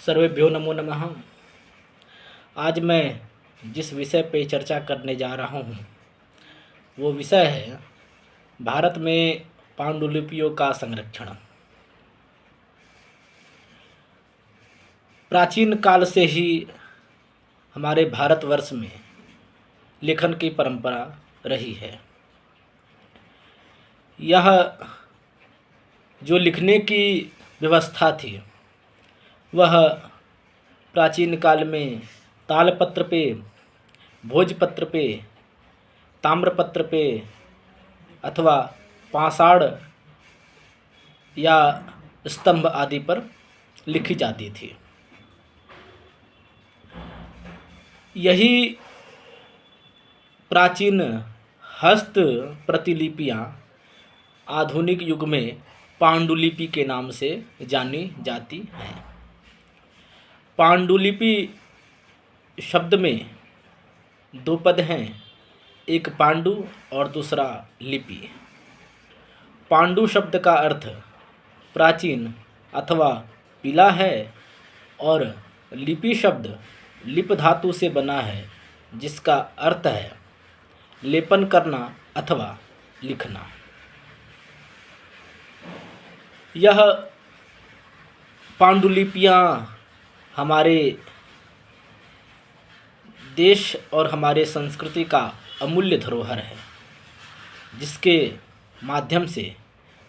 सर्वेभ्यो नमो नमः। आज मैं जिस विषय पे चर्चा करने जा रहा हूँ वो विषय है भारत में पांडुलिपियों का संरक्षण। प्राचीन काल से ही हमारे भारतवर्ष में लेखन की परंपरा रही है। यह जो लिखने की व्यवस्था थी वह प्राचीन काल में तालपत्र पे, भोजपत्र पे, ताम्रपत्र पे अथवा पाषाण या स्तंभ आदि पर लिखी जाती थी। यही प्राचीन हस्त प्रतिलिपियाँ आधुनिक युग में पांडुलिपि के नाम से जानी जाती हैं। पांडुलिपि शब्द में दो पद हैं, एक पांडु और दूसरा लिपि। पांडु शब्द का अर्थ प्राचीन अथवा पीला है और लिपि शब्द लिप धातु से बना है जिसका अर्थ है लेपन करना अथवा लिखना। यह पांडुलिपियाँ हमारे देश और हमारे संस्कृति का अमूल्य धरोहर है जिसके माध्यम से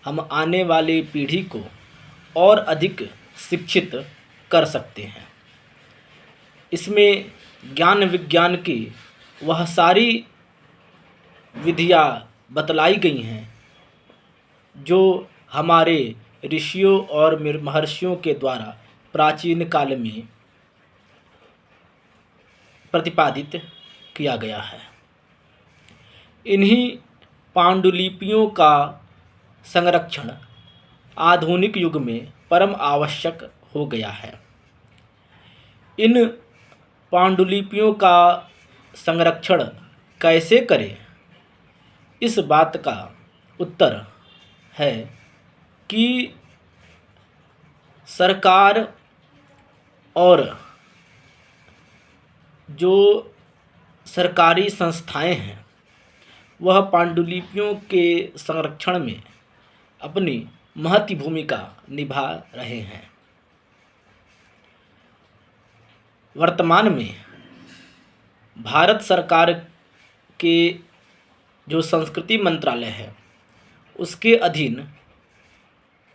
हम आने वाली पीढ़ी को और अधिक शिक्षित कर सकते हैं। इसमें ज्ञान विज्ञान की वह सारी विधियाँ बतलाई गई हैं जो हमारे ऋषियों और महर्षियों के द्वारा प्राचीन काल में प्रतिपादित किया गया है। इन्हीं पांडुलिपियों का संरक्षण आधुनिक युग में परम आवश्यक हो गया है। इन पांडुलिपियों का संरक्षण कैसे करें, इस बात का उत्तर है कि सरकार और जो सरकारी संस्थाएं हैं वह पांडुलिपियों के संरक्षण में अपनी महती भूमिका निभा रहे हैं। वर्तमान में भारत सरकार के जो संस्कृति मंत्रालय है उसके अधीन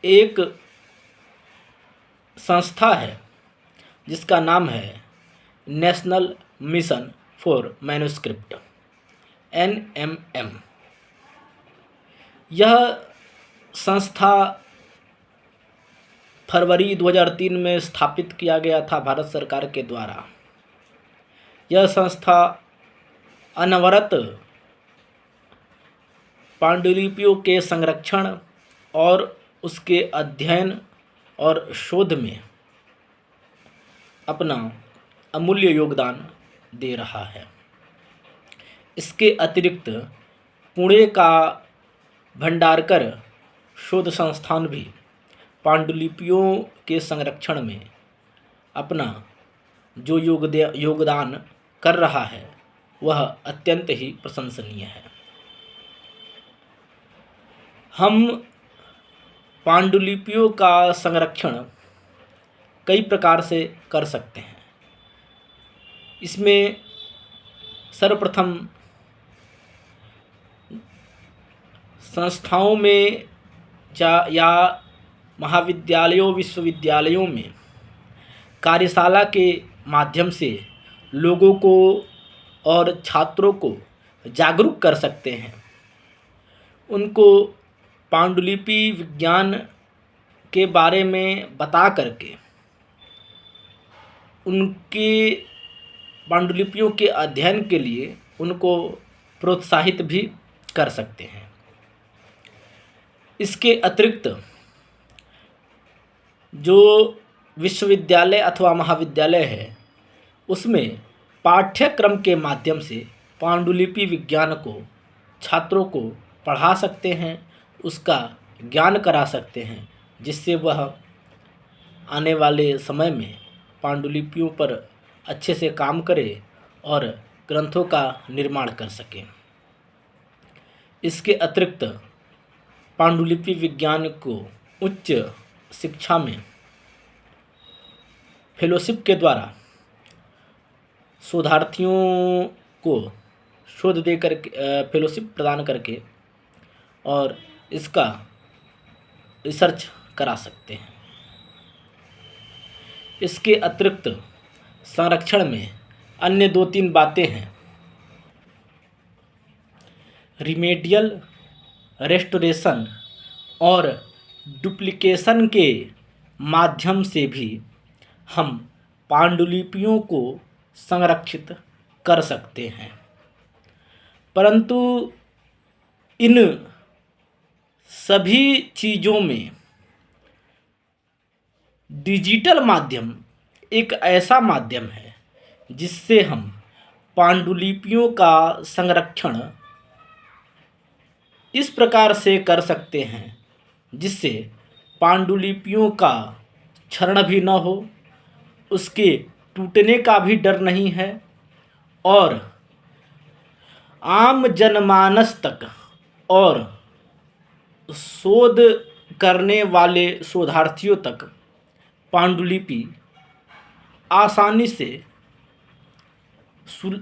एक संस्था है जिसका नाम है national mission for manuscript NMM। यह संस्था फरवरी 2003 में स्थापित किया गया था भारत सरकार के द्वारा। यह संस्था अनवरत पांडुलिपियों के संरक्षण और उसके अध्ययन और शोध में अपना अमूल्य योगदान दे रहा है। इसके अतिरिक्त पुणे का भंडारकर शोध संस्थान भी पांडुलिपियों के संरक्षण में अपना जो योगदान कर रहा है वह अत्यंत ही प्रशंसनीय है। हम पांडुलिपियों का संरक्षण कई प्रकार से कर सकते हैं। इसमें सर्वप्रथम संस्थाओं में या महाविद्यालयों विश्वविद्यालयों में कार्यशाला के माध्यम से लोगों को और छात्रों को जागरूक कर सकते हैं। उनको पांडुलिपि विज्ञान के बारे में बता करके उनके पांडुलिपियों के अध्ययन के लिए उनको प्रोत्साहित भी कर सकते हैं। इसके अतिरिक्त जो विश्वविद्यालय अथवा महाविद्यालय है उसमें पाठ्यक्रम के माध्यम से पांडुलिपि विज्ञान को छात्रों को पढ़ा सकते हैं, उसका ज्ञान करा सकते हैं, जिससे वह आने वाले समय में पांडुलिपियों पर अच्छे से काम करें और ग्रंथों का निर्माण कर सकें। इसके अतिरिक्त पांडुलिपि विज्ञान को उच्च शिक्षा में फेलोशिप के द्वारा शोधार्थियों को शोध दे कर फेलोशिप प्रदान करके और इसका रिसर्च करा सकते हैं। इसके अतिरिक्त संरक्षण में अन्य 2-3 बातें हैं। रिमेडियल रेस्टोरेशन और डुप्लिकेशन के माध्यम से भी हम पांडुलिपियों को संरक्षित कर सकते हैं, परंतु इन सभी चीज़ों में डिजिटल माध्यम एक ऐसा माध्यम है जिससे हम पांडुलिपियों का संरक्षण इस प्रकार से कर सकते हैं जिससे पांडुलिपियों का क्षरण भी न हो, उसके टूटने का भी डर नहीं है और आम जनमानस तक और शोध करने वाले शोधार्थियों तक पांडुलिपि आसानी से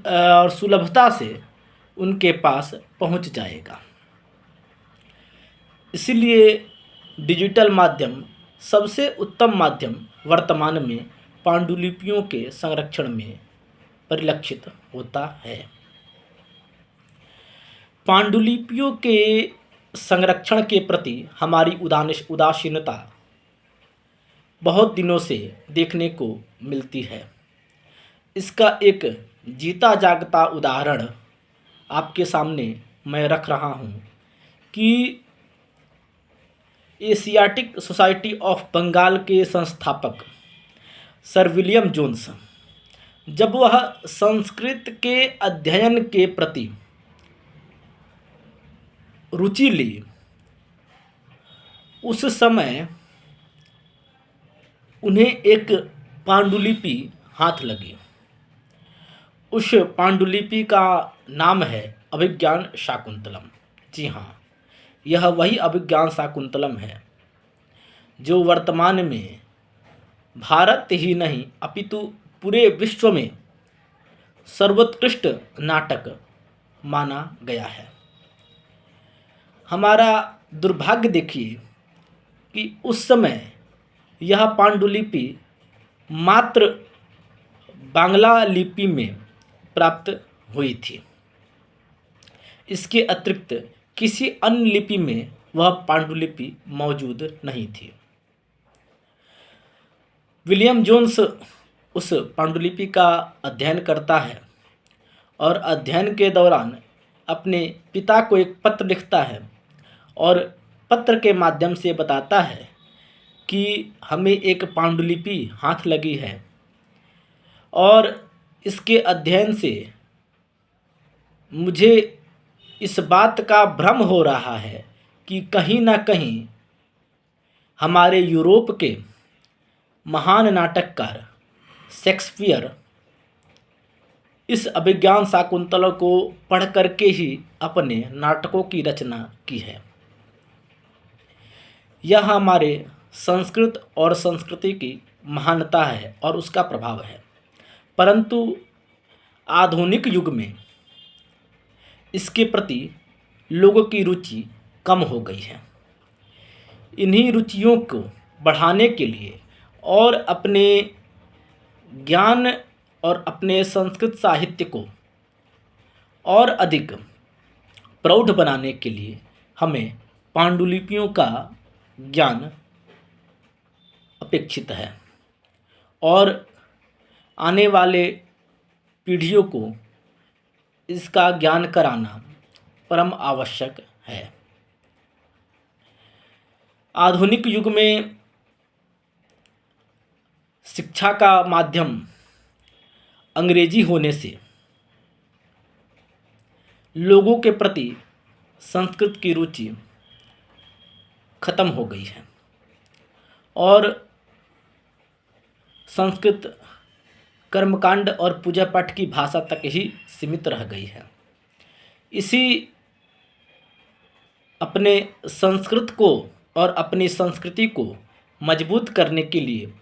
और सुलभता से उनके पास पहुंच जाएगा। इसलिए डिजिटल माध्यम सबसे उत्तम माध्यम वर्तमान में पांडुलिपियों के संरक्षण में परिलक्षित होता है। पांडुलिपियों के संरक्षण के प्रति हमारी उदासीनता बहुत दिनों से देखने को मिलती है। इसका एक जीता जागता उदाहरण आपके सामने मैं रख रहा हूँ कि एशियाटिक सोसाइटी ऑफ बंगाल के संस्थापक सर विलियम जोन्स जब वह संस्कृत के अध्ययन के प्रति रुचि ली, उस समय उन्हें एक पांडुलिपि हाथ लगी। उस पांडुलिपि का नाम है अभिज्ञान शाकुंतलम। जी हाँ, यह वही अभिज्ञान शाकुंतलम है जो वर्तमान में भारत ही नहीं अपितु पूरे विश्व में सर्वोत्कृष्ट नाटक माना गया है। हमारा दुर्भाग्य देखिए कि उस समय यह पांडुलिपि मात्र बांग्ला लिपि में प्राप्त हुई थी। इसके अतिरिक्त किसी अन्य लिपि में वह पांडुलिपि मौजूद नहीं थी। विलियम जोन्स उस पांडुलिपि का अध्ययन करता है और अध्ययन के दौरान अपने पिता को एक पत्र लिखता है और पत्र के माध्यम से बताता है कि हमें एक पांडुलिपि हाथ लगी है और इसके अध्ययन से मुझे इस बात का भ्रम हो रहा है कि कहीं ना कहीं हमारे यूरोप के महान नाटककार शेक्सपियर इस अभिज्ञान शाकुंतलम को पढ़ करके ही अपने नाटकों की रचना की है। यह हमारे संस्कृत और संस्कृति की महानता है और उसका प्रभाव है, परंतु आधुनिक युग में इसके प्रति लोगों की रुचि कम हो गई है। इन्हीं रुचियों को बढ़ाने के लिए और अपने ज्ञान और अपने संस्कृत साहित्य को और अधिक प्रौढ़ बनाने के लिए हमें पांडुलिपियों का ज्ञान अपेक्षित है और आने वाले पीढ़ियों को इसका ज्ञान कराना परम आवश्यक है। आधुनिक युग में शिक्षा का माध्यम अंग्रेजी होने से लोगों के प्रति संस्कृत की रुचि खत्म हो गई है और संस्कृत कर्मकांड और पूजा पाठ की भाषा तक ही सीमित रह गई है। इसी अपने संस्कृत को और अपनी संस्कृति को मजबूत करने के लिए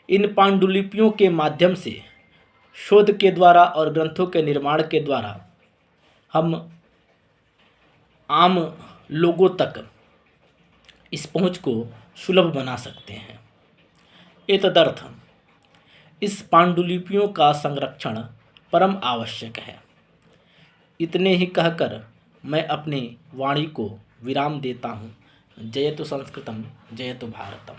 इन पांडुलिपियों के माध्यम से, शोध के द्वारा और ग्रंथों के निर्माण के द्वारा हम आम लोगों तक इस पहुंच को सुलभ बना सकते हैं। एतदर्थ इस पांडुलिपियों का संरक्षण परम आवश्यक है। इतने ही कहकर मैं अपनी वाणी को विराम देता हूँ। जयतु संस्कृतम, जयतु भारतम।